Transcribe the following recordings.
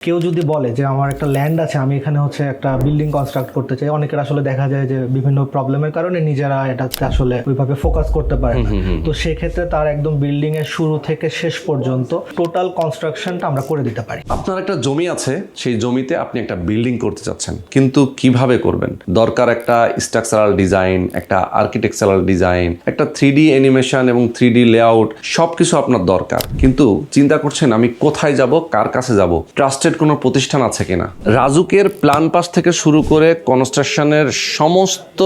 কেউ যদি বলে যে আমার একটা ল্যান্ড আছে, আমি এখানে হচ্ছে একটা বিল্ডিং কনস্ট্রাক্ট করতে চাই, অনেকের আসলে দেখা যায় যে বিভিন্ন প্রবলেমের কারণে নিজেরা এটাতে আসলে ওইভাবে ফোকাস করতে পারে না। তো সেক্ষেত্রে তার একদম বিল্ডিং এর শুরু থেকে শেষ পর্যন্ত টোটাল কনস্ট্রাকশনটা আমরা করে দিতে পারি। আপনার একটা জমি আছে, সেই জমিতে আপনি একটা বিল্ডিং করতে চাচ্ছেন, কিন্তু কিভাবে করবেন? দরকার একটা স্ট্রাকচারাল ডিজাইন, একটা আর্কিটেকচারাল ডিজাইন, একটা 3D অ্যানিমেশন এবং 3D লেআউট, সবকিছু আপনার দরকার। কিন্তু চিন্তা করছেন আমি কোথায় যাব, কার কাছে যাব, ট্রাস্টেড কোনো প্রতিষ্ঠান আছে কিনা। রাজুকের প্ল্যান পাস থেকে শুরু করে কনস্ট্রাকশনের সমস্ত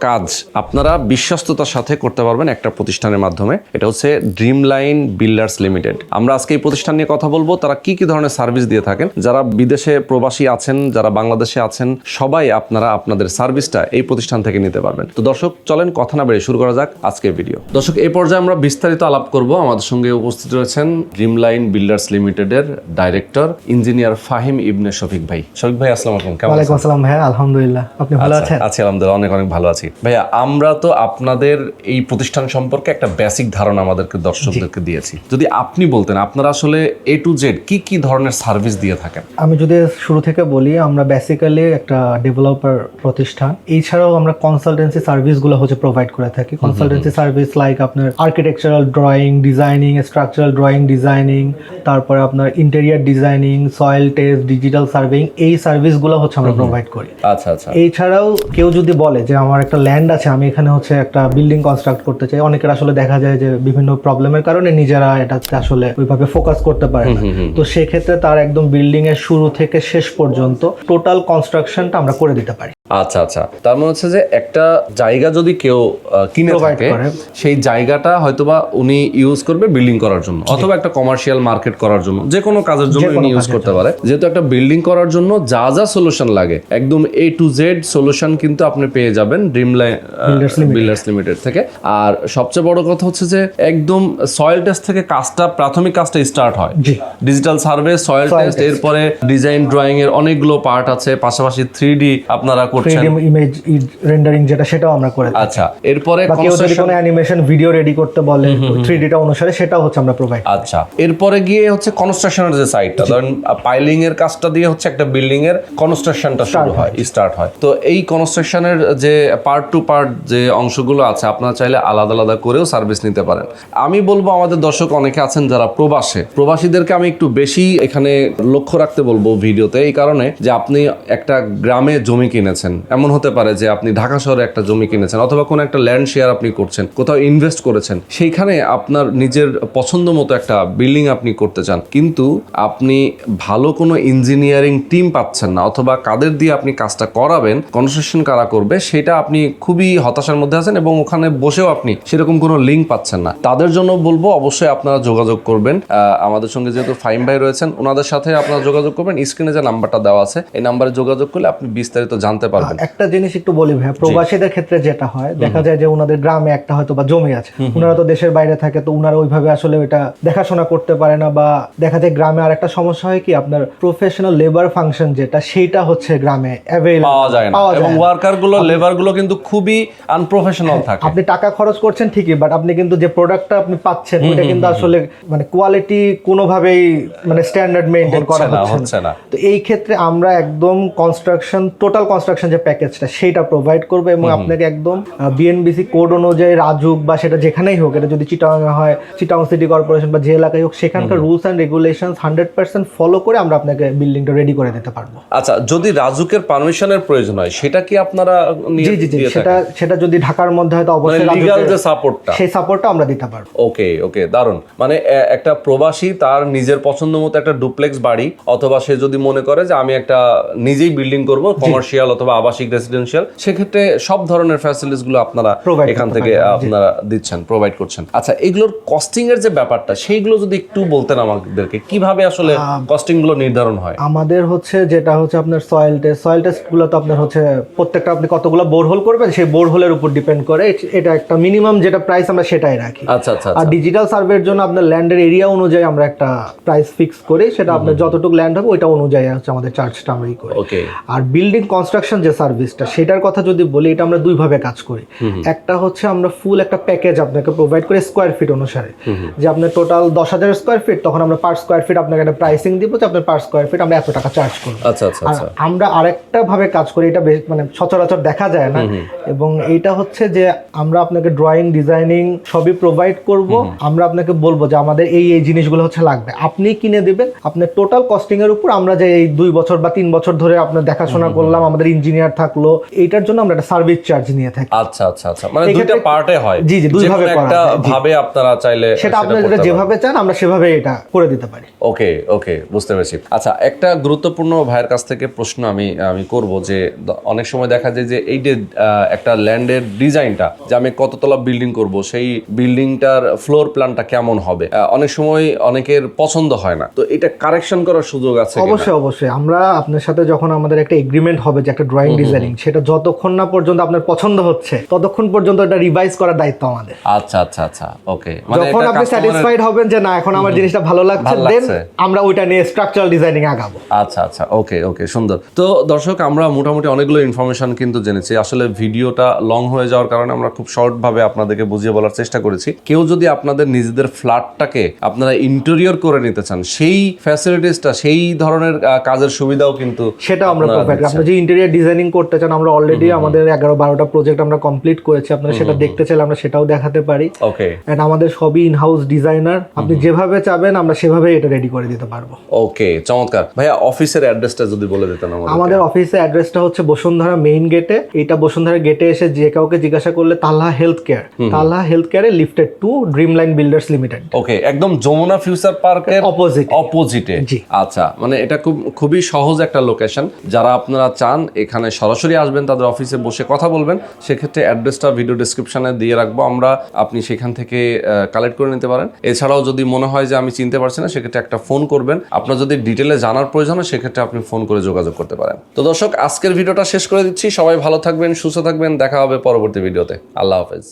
কাজ আপনারা বিশ্বস্ততার সাথে করতে পারবেন একটা প্রতিষ্ঠানের মাধ্যমে। এটা হচ্ছে ড্রিম লাইন বিল্ডার্স লিমিটেড। আমরা আজকে এই প্রতিষ্ঠান নিয়ে কথা বলবো, তারা কি কি ধরনের সার্ভিস দিয়ে থাকেন। যারা বিদেশে প্রবাসী আছেন, যারা বাংলাদেশে আছেন, সবাই আপনারা আপনাদের সার্ভিসটা এই প্রতিষ্ঠান থেকে নিতে পারবেন। তো দর্শক, চলেন কথা না বেরিয়ে শুরু করা যাক আজকের ভিডিও। দর্শক, এই পর্যায়ে আমরা বিস্তারিত আলাপ করব। আমাদের সঙ্গে উপস্থিত রয়েছেন ড্রিম লাইন বিল্ডার্স লিমিটেডের ডাইরেক্টর ইঞ্জিনিয়ার ফাহিম ইবনে শফিক ভাই। শফিক ভাই, আসসালামু আলাইকুম। কেমন আছেন? ওয়ালাইকুম আসসালাম ভাইয়া, আলহামদুলিল্লাহ। আপনি ভালো আছেন? আছি আলহামদুলিল্লাহ, অনেক অনেক ভালো আছি। ভাইয়া, আমরা তো আপনাদের এই প্রতিষ্ঠান সম্পর্কে একটা বেসিক ধারণা আমাদেরকে দর্শকদেরকে দিয়েছি। যদি আপনি বলতেন আপনারা আসলে A to Z কি কি ধরনের সার্ভিস দিয়ে থাকেন। আমি যদি শুরু থেকে বলি, আমরা বেসিক্যালি একটা ডেভেলপার প্রতিষ্ঠান। এছাড়াও আমরা কনসালটেন্সি সার্ভিসগুলো হচ্ছে প্রোভাইড করে থাকি। কনসালটেন্সি সার্ভিস লাইক আপনার architectural drawing, designing, structural drawing, designing, তারপরে আপনার interior designing, soil test, digital surveying, এই সার্ভিসগুলো হচ্ছে আমরা প্রোভাইড করি। আচ্ছা আচ্ছা। এছাড়াও কেউ যদি বলে যে আমার একটা ল্যান্ড আছে, আমি এখানে হচ্ছে একটা বিল্ডিং কনস্ট্রাক্ট করতে চাই, অনেকের আসলে দেখা যায় যে বিভিন্ন প্রবলেমের কারণে নিজেরা এটাতে আসলে ওইভাবে ফোকাস করতে পারে না। তো সেক্ষেত্রে তার একদম বিল্ডিং এর শুরু থেকে শেষ পর্যন্ত টোটাল কনস্ট্রাকশনটা আমরা করে দিতে পারি। আচ্ছা আচ্ছা, তার মানে হচ্ছে যে একটা জায়গা যদি কেউ কিনে থাকে, সেই জায়গাটা হয়তোবা উনি ইউজ করবে বিল্ডিং করার জন্য, অথবা একটা কমার্শিয়াল মার্কেট করার জন্য, যে কোনো কাজের জন্য উনি ইউজ করতে পারে। যেহেতু একটা বিল্ডিং করার জন্য যা যা সলিউশন লাগে, একদম A to Z সলিউশন কিন্তু আপনি পেয়ে যাবেন ড্রিম লাইন বিল্ডার্স লিমিটেড থেকে। আর সবচেয়ে বড় কথা হচ্ছে যে একদম সয়েল টেস্ট থেকে কাজটা, প্রাথমিক কাজটা স্টার্ট হয়। ডিজিটাল সার্ভে, সয়েল টেস্ট, এরপরে ডিজাইন ড্রয়িং এর অনেকগুলো পার্ট আছে, পাশাপাশি 3D আপনারা ইমেজ রেন্ডারিং যেটা, সেটাও আমরা করে থাকি। আচ্ছা, এরপরে কেউ যদি কোনো অ্যানিমেশন ভিডিও রেডি করতে বলে 3D টা অনুসারে, সেটাও হচ্ছে আমরা প্রোভাইড। আচ্ছা, এরপরে গিয়ে হচ্ছে কনস্ট্রাকশনের যে সাইডটা, ধরেন পাইলিং এর কাজটা দিয়ে হচ্ছে একটা বিল্ডিং এর কনস্ট্রাকশনটা স্টার্ট হয়। তো এই কনস্ট্রাকশনের যে পার্ট টু পার্ট যে অংশগুলো আছে, আপনারা চাইলে আলাদা আলাদা করেও সার্ভিস নিতে পারেন। আমি বলবো আমাদের দর্শক অনেকে আছেন যারা প্রবাসীদেরকে আমি একটু বেশি এখানে লক্ষ্য রাখতে বলবো ভিডিওতে, এই কারণে যে আপনি একটা গ্রামে জমি কিনেছেন, এমন হতে পারে যে আপনি ঢাকা শহরে একটা জমি কিনেছেন, অথবা কোনো একটা ল্যান্ড শেয়ার আপনি করছেন, কোথাও ইনভেস্ট করেছেন, সেইখানে আপনার নিজের পছন্দ মতো একটা বিল্ডিং আপনি করতে চান, কিন্তু আপনি ভালো কোনো ইঞ্জিনিয়ারিং টিম পাচ্ছেন না, অথবা কাদের দিয়ে আপনি কাজটা করাবেন, কনস্ট্রাকশন কারা করবে, সেটা আপনি খুবই হতাশার মধ্যে আছেন, এবং ওখানে বসেও আপনি সেরকম কোনো লিঙ্ক পাচ্ছেন না। তাদের জন্য বলবো অবশ্যই আপনারা যোগাযোগ করবেন আমাদের সঙ্গে। যেহেতু ফাহিম ভাই রয়েছেন, ওনাদের সাথে আপনারা যোগাযোগ করবেন। স্ক্রিনে যে নাম্বারটা দেওয়া আছে, এই নাম্বারে যোগাযোগ করলে আপনি বিস্তারিত জানতে পারবেন। একটা জিনিস একটু বলি ভাই, প্রবাসীদের ক্ষেত্রে যেটা হয়, দেখা যায় যে ওনাদের গ্রামে একটা হয়তো বা জমি আছে, ওনারা তো দেশের বাইরে থাকে, তো ওনারা ওইভাবে আসলে ওইটা দেখাশোনা করতে পারে না, বা দেখা যায় গ্রামে আর একটা সমস্যা হয় কি, আপনার প্রফেশনাল লেবার ফাংশন যেটা, সেইটা হচ্ছে গ্রামে অ্যাভেইলেবল পাওয়া যায় না, এবং ওয়ার্কার গুলো, লেবার গুলো কিন্তু খুবই আনপ্রফেশনাল থাকে। আপনি টাকা খরচ করছেন ঠিকই, বাট আপনি কিন্তু যে প্রোডাক্টটা আপনি পাচ্ছেন, ওটা কিন্তু আসলে মানে কোয়ালিটি কোনোভাবেই মানে স্ট্যান্ডার্ড মেইনটেইন করা হচ্ছে না। তো এই ক্ষেত্রে আমরা একদম টোটাল কনস্ট্রাকশন যে প্যাকেজটা, সেটা প্রোভাইড করবে, এবং আপনাকে একদম বিএনবিসি কোড অনুযায়ী রাজুক বা সেটা যেখানেই হোক, এটা যদি চিটাগাং হয়, চিটাগাং সিটি কর্পোরেশন বা যে এলাকায় হোক, সেখানকার রুলস অ্যান্ড রেগুলেশনস 100% ফলো করে আমরা আপনাকে বিল্ডিংটা রেডি করে দিতে পারবো। আচ্ছা, যদি রাজুকের পারমিশনের প্রয়োজন হয়, সেটা কি আপনারা সেটা যদি ঢাকার মধ্যে হয়, তো অবশ্যই লিগ্যাল যে সাপোর্টটা, সেই সাপোর্টটা আমরা দিতে পারবো। ওকে, দারুন। মানে একটা প্রবাসী তার নিজের পছন্দ মতো একটা ডুপ্লেক্স বাড়ি, অথবা সে যদি মনে করে যে আমি একটা নিজেই বিল্ডিং করব, কমার্শিয়াল অথবা আবাসিক রেসিডেন্সিয়াল, সেক্ষেত্রে সব ধরনের ফ্যাসিলিটিস গুলো আপনারা এখান থেকে আপনারা দিচ্ছেন, প্রোভাইড করছেন। আচ্ছা, এগুলোর কস্টিং এর যে ব্যাপারটা, সেইগুলো যদি একটু বলতেন আমাদেরকে, কিভাবে আসলে কস্টিং গুলো নির্ধারণ হয়? আমাদের হচ্ছে যেটা হচ্ছে আপনার সয়েল টেস্ট গুলো, তো আপনার হচ্ছে প্রত্যেকটা আপনি কতগুলো বোরহোল করবেন, সেই বোরহোলের উপর ডিপেন্ড করে, এটা একটা মিনিমাম যেটা প্রাইস আমরা সেটাই রাখি। আচ্ছা। আর ডিজিটাল সার্ভের জন্য আপনার ল্যান্ডের এরিয়া অনুযায়ী আমরা একটা প্রাইস ফিক্স করি, সেটা আপনার যতটুকু ল্যান্ড হবে ওইটা অনুযায়ী হচ্ছে আমাদের চার্জটা আমরাই করি। আর বিল্ডিং কনস্ট্রাকশন যে সার্ভিসটা সেটার কথা যদি বলি, এটা আমরা দুই ভাবে কাজ করি। একটা হচ্ছে আমরা ফুল একটা প্যাকেজ আপনাকে প্রোভাইড করি স্কোয়ার ফিট অনুসারে, যে আপনার টোটাল 10,000 স্কোয়ার ফিট, তখন আমরা পার স্কোয়ার ফিট আপনাকে একটা প্রাইসিং দিব যে আপনার পার স্কোয়ার ফিট আমরা এত টাকা চার্জ করবো। আচ্ছা আচ্ছা আর আচ্ছা। আমরা আরেকটা ভাবে কাজ করি, এটা মানে সচরাচর দেখা যায় না, এবং এইটা হচ্ছে যে আমরা আপনাকে ড্রয়িং ডিজাইনিং সবই প্রোভাইড করব। আমরা আপনাকে বলবো যে আমাদের এই এই জিনিসগুলো হচ্ছে লাগবে, আপনি কিনে দিবেন। আপনার টোটাল কস্টিং এর উপর আমরা যে এই 2 বছর বা 3 বছর ধরে আপনার দেখাশোনা করলাম, আমাদের ইঞ্জিনিয়ার থাকলো, এইটার জন্য আমরা একটা সার্ভিস চার্জ নিয়ে থাকি। আচ্ছা আচ্ছা আচ্ছা, মানে দুইটা পার্টে হয়। জি জি, দুই ভাবে করা একটা যায়। জি। ভাবে আপনারা চাইলে সেটা আপনারা যেভাবে চান আমরা সেভাবে এটা করে দিতে পারি। ওকে ওকে, বুঝতে পেরেছি। আচ্ছা, একটা গুরুত্বপূর্ণ ভাইয়ের কাছ থেকে প্রশ্ন আমি করব যে অনেক সময় দেখা যায় যে এই যে একটা ল্যান্ডের ডিজাইনটা, যে আমি কততলা বিল্ডিং করব, সেই বিল্ডিংটার ফ্লোর প্ল্যানটা কেমন হবে, অনেক সময় অনেকের পছন্দ হয় না, তো এটা কারেকশন করার সুযোগ আছে কিনা? অবশ্যই অবশ্যই, আমরা আপনার সাথে যখন আমাদের একটা এগ্রিমেন্ট হবে যে একটা ড্রয়িং ডিজাইনিং, সেটা যতক্ষণ না পর্যন্ত আপনার পছন্দ হচ্ছে ততক্ষণ পর্যন্ত এটা রিভাইজ করার দায়িত্ব আমাদের। আচ্ছা আচ্ছা আচ্ছা, ওকে। মানে যখন আপনি স্যাটিসফাইড হবেন যে না এখন আমার জিনিসটা ভালো লাগছে, দেন আমরা ওইটা নিয়ে স্ট্রাকচারাল ডিজাইনিং আগাবো। আচ্ছা আচ্ছা, ওকে ওকে, সুন্দর। তো দর্শক, আমরা মোটামুটি অনেকগুলো ইনফরমেশন কিন্তু জেনেছি। আসলে ভিডিওটা লং হয়ে যাওয়ার কারণে আমরা খুব শর্ট ভাবে আপনাদেরকে বুঝিয়ে বলার চেষ্টা করেছি। কেউ যদি আপনাদের নিজেদের ফ্ল্যাটটাকে আপনারা ইন্টেরিয়র করে নিতে চান, সেই ফ্যাসিলিটিসটা, সেই ধরনের কাজের সুবিধাও কিন্তু সেটা আমরা প্রোভাইড করি। আপনি যে ইন্টেরিয়র ডিজাইনিং করতে চান, আমরা অলরেডি আমাদের 11-12টা প্রজেক্ট আমরা কমপ্লিট করেছি। আপনারা সেটা দেখতে চাইলে আমরা সেটাও দেখাতে পারি। ওকে। এন্ড আমাদের সবই ইন হাউস ডিজাইনার, আপনি যেভাবে চাবেন আমরা সেভাবে এটা রেডি করে দিতে পারবো। ওকে, চমৎকার। ভাইয়া, অফিসের অ্যাড্রেসটা যদি বলে দিতেন আমাদের। আমাদের অফিসের অ্যাড্রেসটা হচ্ছে বসুন্ধরা মেইন গেটে। এটা বসুন্ধরা গেটে এসে যে কাউকে জিজ্ঞাসা করলে Talha health care, Talha health কেয়ারে lifted 2 dream line builders limited. Okay, একদম যমুনা ফিউচার পার্কের অপোজিটে। জি। আচ্ছা, মানে এটা খুবই সহজ একটা লোকেশন। যারা আপনারা চান এখানে সরাসরি আসবেন, তাদের অফিসে বসে কথা বলবেন, সেক্ষেত্রে অ্যাড্রেসটা ভিডিও ডেসক্রিপশনে দিয়ে রাখবো আমরা, আপনি সেখান থেকে কালেক্ট করে নিতে পারেন। এছাড়াও যদি মনে হয় যে আমি চিনতে পারছি না, সেক্ষেত্রে একটা ফোন করবেন। আপনার যদি ডিটেলে জানার প্রয়োজন হয়, সেক্ষেত্রে আপনি ফোন করে যোগাযোগ করতে পারেন। তো দর্শক, আজকের ভিডিওটা শেষ করে দিচ্ছি। সবাই ভালো থাকবেন, সুস্থ থাকবেন, দেখা হবে পরবর্তী ভিডিওতে। আল্লাহ হাফেজ।